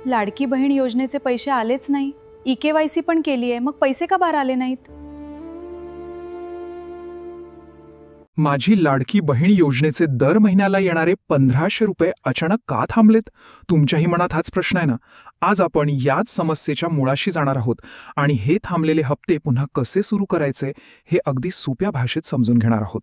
लाडकी बहीण योजनेचे पैसे आलेच नाही. EKYC पण केली आहे, मग पैसे का बाहेर आले नाहीत? माझी लाडकी बहीण योजनेचे दर महिन्याला येणारे 1500 रुपये अचानक का थांबलेत? तुमच्याही मनात हाच प्रश्न आहे ना? आज आपण याच समस्येच्या मुळाशी जाणार आहोत आणि हे थांबलेले हप्ते पुन्हा कसे सुरू करायचे हे अगदी सोप्या भाषेत समजून घेणार आहोत.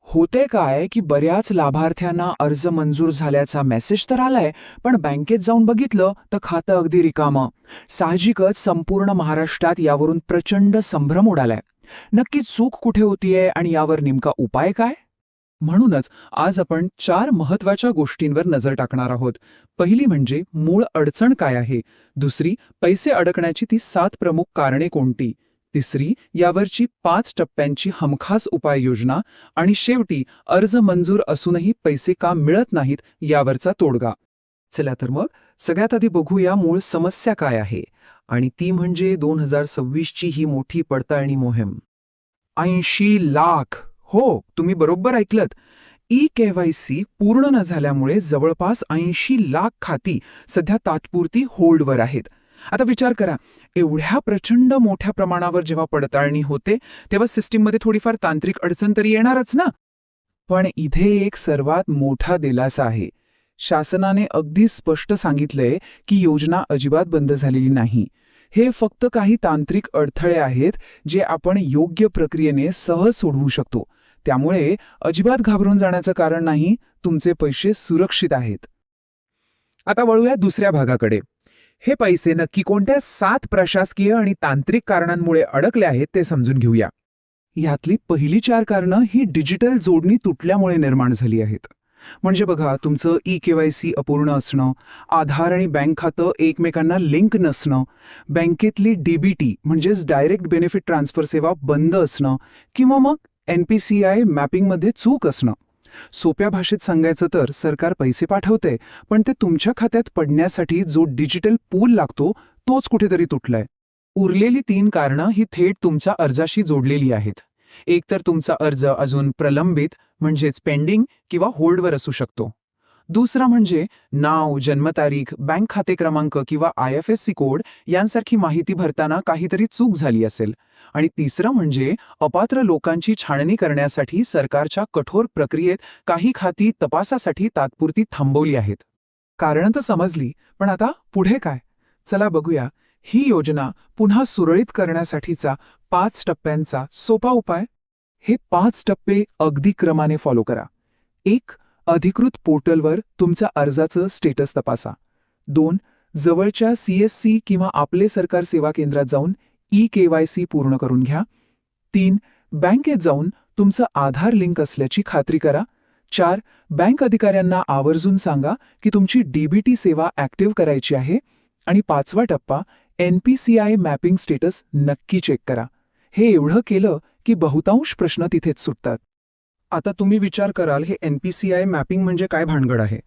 होते काय की बऱ्याच लाभार्थ्यांना अर्ज मंजूर झाल्याचा मेसेज तर आलाय, पण बँकेत जाऊन बघितलं तर खातं अगदी रिकामं. साहजिकच संपूर्ण महाराष्ट्रात यावरून प्रचंड संभ्रम उडालाय. नक्की चूक कुठे होतीये आणि यावर नेमका उपाय काय? म्हणूनच आज आपण 4 महत्त्वाच्या गोष्टींवर नजर टाकणार आहोत. पहिली म्हणजे मूळ अडचण काय आहे, दुसरी पैसे अडकण्याची ती 7 प्रमुख कारणे कोणती, तिसरी यावरची 5 टप्प्यांची हमखास उपाययोजना आणि शेवटी अर्ज मंजूर असूनही पैसे का मिळत नाहीत यावरचा तोडगा. चला तर मग सगळ्यात आधी बघूया मूळ समस्या काय आहे, आणि ती म्हणजे 2026ची ही मोठी पडताळणी मोहीम. 80 लाख! हो, तुम्ही बरोबर ऐकलत. EKYC पूर्ण न झाल्यामुळे जवळपास 80 लाख खाती सध्या तात्पुरती होल्डवर आहेत. आता विचार करा, एवढ्या प्रचंड मोठ्या प्रमाणावर जेव्हा पडताळणी होते तेव्हा सिस्टीममध्ये थोडीफार तांत्रिक अडचण तरी येणारच ना. पण इथे एक सर्वात मोठा दिलासा आहे. शासनाने अगदी स्पष्ट सांगितलंय की योजना अजिबात बंद झालेली नाही. हे फक्त काही तांत्रिक अडथळे आहेत जे आपण योग्य प्रक्रियेने सहज सोडवू शकतो. त्यामुळे अजिबात घाबरून जाण्याचं कारण नाही, तुमचे पैसे सुरक्षित आहेत. आता वळूया दुसऱ्या भागाकडे. हे पैसे नक्की कोणत्या 7 प्रशासकीय आणि तांत्रिक कारणांमुळे अडकले आहेत ते समजून घेऊया. यातली पहिली 4 कारणं ही डिजिटल जोडणी तुटल्यामुळे निर्माण झाली आहेत. म्हणजे बघा, तुमचं EKYC अपूर्ण असणं, आधार आणि बँक खातं एकमेकांना लिंक नसणं, बँकेतली DBT म्हणजेच डायरेक्ट बेनिफिट ट्रान्सफर सेवा बंद असणं, किंवा मग NPCI मॅपिंगमध्ये चूक असणं. सोप्या भाषेत सांगायचं तर सरकार पैसे पाठवते, पण ते तुमच्या खात्यात पडण्यासाठी जो डिजिटल पूल लागतो तोच कुठेतरी तुटलाय. उरलेली 3 कारणं ही थेट तुमच्या अर्जाशी जोडलेली आहेत. एक तर तुमचा अर्ज अजून प्रलंबित म्हणजेच पेंडिंग किंवा होल्डवर असू शकतो. दुसरा म्हणजे नाव, जन्मतारीख, बँक खाते क्रमांक किंवा IFSC कोड यांसारखी माहिती भरताना काहीतरी चूक झाली असेल. आणि तिसरं म्हणजे अपात्र लोकांची छाननी करण्यासाठी सरकारच्या कठोर प्रक्रियेत काही खाती तपासासाठी तात्पुरती थांबवली आहेत. कारणं तर समजली, पण आता पुढे काय? चला बघूया ही योजना पुन्हा सुरळीत करण्यासाठीचा 5 टप्प्यांचा सोपा उपाय. हे 5 टप्पे अगदी क्रमाने फॉलो करा. 1. अधिकृत पोर्टलवर तुमच्या अर्जाचं स्टेटस तपासा. 2. जवळच्या CSC किंवा आपले सरकार सेवा केंद्रात जाऊन EKYC पूर्ण करून घ्या. 3. बँकेत जाऊन तुमचं आधार लिंक असल्याची खात्री करा. 4. बँक अधिकाऱ्यांना आवर्जून सांगा की तुमची DBT सेवा ॲक्टिव्ह करायची आहे. आणि 5वा टप्पा, NPCI मॅपिंग स्टेटस नक्की चेक करा. हे एवढं केलं की बहुतांश प्रश्न तिथेच सुटतात. आता तुम्ही विचार कराल, हे NPCI मॅपिंग म्हणजे काय भानगड आहे?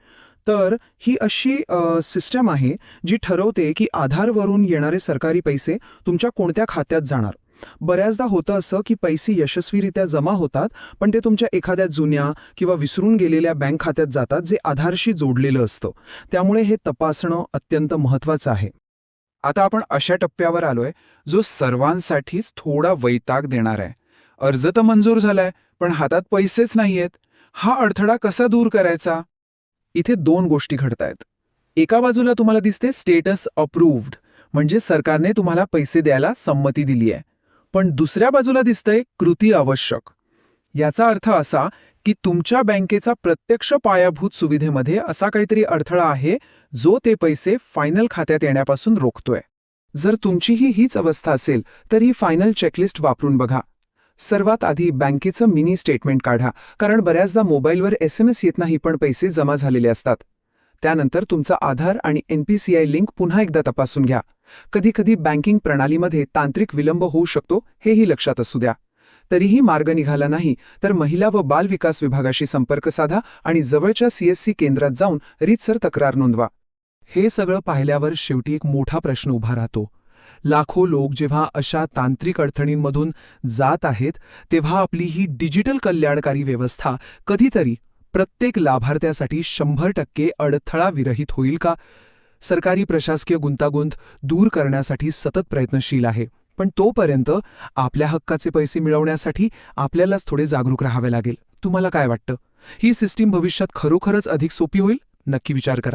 तर ही अशी सिस्टम आहे जी ठरवते की आधारवरून येणारे सरकारी पैसे तुमच्या कोणत्या खात्यात जाणार. बऱ्याचदा होतं असं की पैसे यशस्वीरित्या जमा होतात, पण ते तुमच्या एखाद्या जुन्या किंवा विसरून गेलेल्या बँक खात्यात जातात जे आधारशी जोडलेलं असतं. त्यामुळे हे तपासणं अत्यंत महत्त्वाचं आहे. आता आपण अशा टप्प्यावर आलोय जो सर्वांसाठीच थोडा वैताग देणार आहे. अर्ज तर मंजूर झालाय, पण हातात पैसेच नाहीयेत. हा अडथळा कसा दूर करायचा? इथे 2 गोष्टी घडतायत. एका बाजूला तुम्हाला दिसते स्टेटस अप्रूव्ड, म्हणजे सरकारने तुम्हाला पैसे द्यायला संमती दिली आहे. पण दुसऱ्या बाजूला दिसतंय कृती आवश्यक. याचा अर्थ असा की तुमच्या बँकेचा प्रत्यक्ष पायाभूत सुविधेमध्ये असा काहीतरी अडथळा आहे जो ते पैसे फायनल खात्यात येण्यापासून रोखतोय. जर तुमचीही हीच अवस्था असेल तर ही फायनल चेकलिस्ट वापरून बघा. सर्वात आधी बँकेचं मिनी स्टेटमेंट काढा, कारण बऱ्याचदा मोबाईलवर SMS येत नाही पण पैसे जमा झालेले असतात. त्यानंतर तुमचा आधार आणि NPCI लिंक पुन्हा एकदा तपासून घ्या. कधीकधी बँकिंग प्रणालीमध्ये तांत्रिक विलंब होऊ शकतो, हेही लक्षात असू द्या. तरीही मार्ग निघाला नाही तर महिला व बाल विकास विभागाशी संपर्क साधा आणि जवळच्या CSC केंद्रात जाऊन रीतसर तक्रार नोंदवा. हे सगळं पाहिल्यावर शेवटी एक मोठा प्रश्न उभा राहतो. लाखो लोक जेव्हा अशा तांत्रिक अडचणींमधून जात आहेत तेव्हा आपली ही डिजिटल कल्याणकारी व्यवस्था कधीतरी प्रत्येक लाभार्थ्यासाठी 100% अडथळा विरहित होईल का? सरकारी प्रशासकीय गुंतागुंत दूर करण्यासाठी सतत प्रयत्नशील आहे. पण तोपर्यंत आपल्या हक्काचे पैसे मिळवण्यासाठी आपल्यालाच थोडे जागरूक राहावे लागेल. तुम्हाला काय वाटतं? ही सिस्टीम भविष्यात खरोखरच अधिक सोपी होईल? नक्की विचार करा.